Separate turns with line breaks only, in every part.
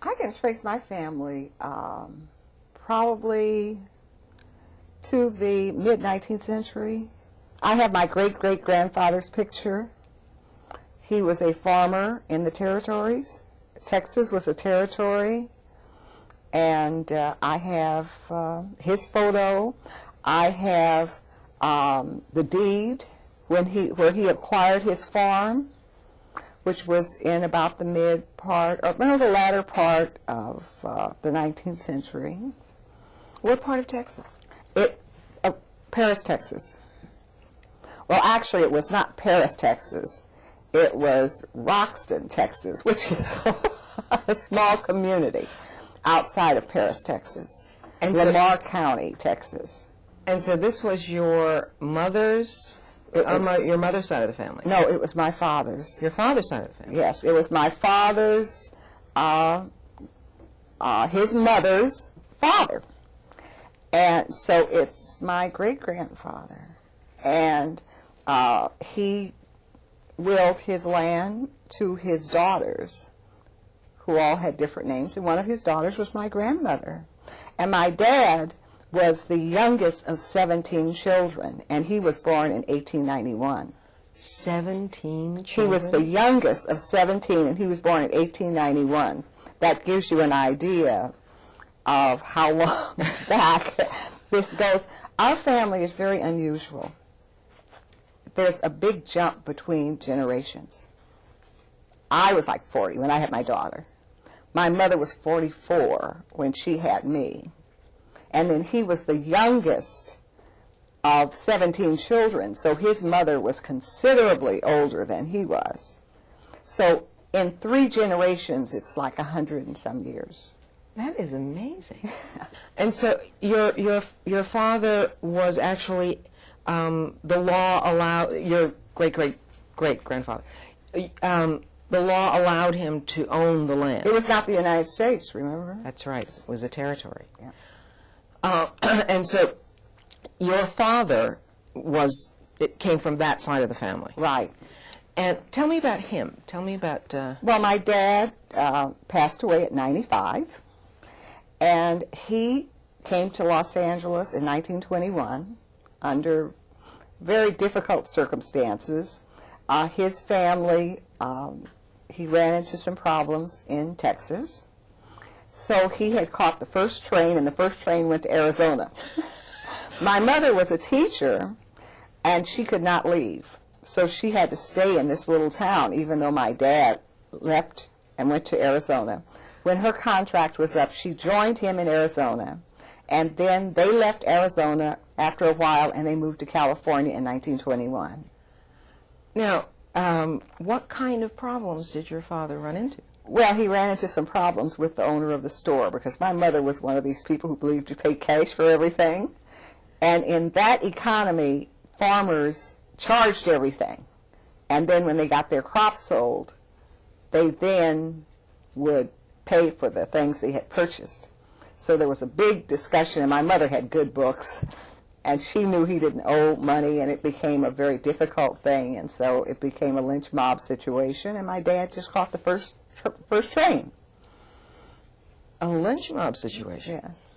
I can trace my family probably to the mid-19th century. I have my great-great-grandfather's picture. He was a farmer in the territories. Texas was a territory. And I have his photo. I have the deed where he acquired his farm, which was in about the the latter part of the 19th century.
What part of Texas?
Paris, Texas. Well, actually, it was not Paris, Texas. It was Roxton, Texas, which is a small community outside of Paris, Texas, and Lamar County, Texas.
And so this was your mother's, your mother's side of the family?
No, it was my father's.
Your father's side of the family?
Yes, it was my father's, his mother's father. And so it's my great-grandfather. And he willed his land to his daughters, who all had different names, and one of his daughters was my grandmother. And my dad was the youngest of 17 children, and he was born in 1891.
17 children?
He was the youngest of 17, and he was born in 1891. That gives you an idea of how long back this goes. Our family is very unusual. There's a big jump between generations. I was like 40 when I had my daughter. My mother was 44 when she had me. And then he was the youngest of 17 children, so his mother was considerably older than he was. So in 3 generations, it's like 100 and some years.
That is amazing. And so your father was actually, the law allowed, your great-great-great-grandfather, the law allowed him to own the land.
It was not the United States, remember?
That's right. It was a territory.
Yeah.
And so your father it came from that side of the family.
Right.
And tell me about him. Tell me about...
Well, my dad passed away at 95, and he came to Los Angeles in 1921 under very difficult circumstances. His family, he ran into some problems in Texas. So he had caught the first train, and the first train went to Arizona. My mother was a teacher, and she could not leave. So she had to stay in this little town, even though my dad left and went to Arizona. When her contract was up, she joined him in Arizona, and then they left Arizona after a while, and they moved to California in 1921.
Now, what kind of problems did your father run into?
Well, he ran into some problems with the owner of the store, because my mother was one of these people who believed you pay cash for everything. And in that economy, farmers charged everything. And then when they got their crops sold, they then would pay for the things they had purchased. So there was a big discussion, and my mother had good books, and she knew he didn't owe money, and it became a very difficult thing, and so it became a lynch mob situation, and my dad just caught the first train.
A lynch mob situation?
Yes.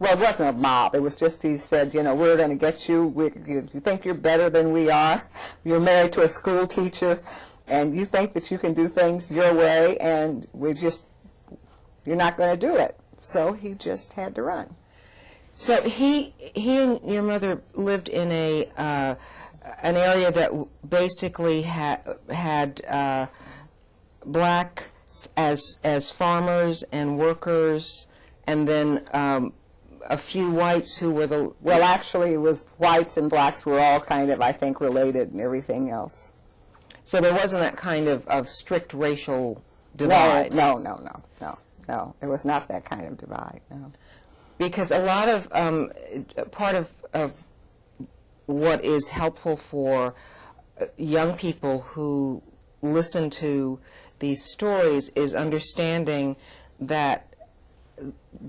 Well, it wasn't a mob. It was just he said, you know, we're going to get you. You think you're better than we are. You're married to a school teacher, and you think that you can do things your way, and you're not going to do it. So he just had to run.
So he and your mother lived in an area that basically had black as farmers and workers, and then a few whites who were the...
Well, actually, it was whites and blacks were all kind of, I think, related and everything else.
So there wasn't that kind of strict racial divide?
No. It was not that kind of divide, no.
Because a lot of, part of what is helpful for young people who listen to these stories is understanding that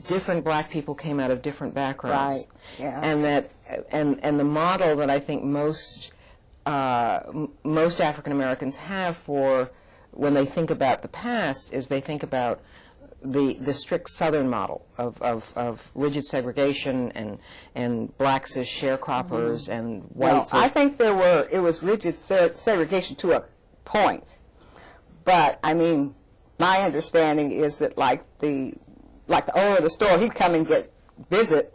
different black people came out of different backgrounds.
Right, yes.
And that, and the model that I think most African Americans have for when they think about the past is they think about the strict Southern model of rigid segregation and blacks as sharecroppers and whites
I
as...
think it was rigid segregation to a point, but I mean, my understanding is that like the owner of the store, he'd come and visit,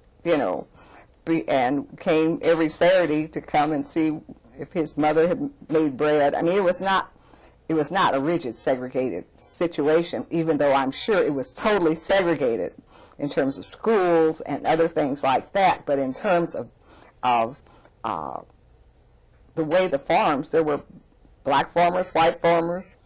and came every Saturday to come and see if his mother had made bread. I mean, it was not a rigid segregated situation, even though I'm sure it was totally segregated in terms of schools and other things like that. But in terms of the way the farms, there were black farmers, white farmers,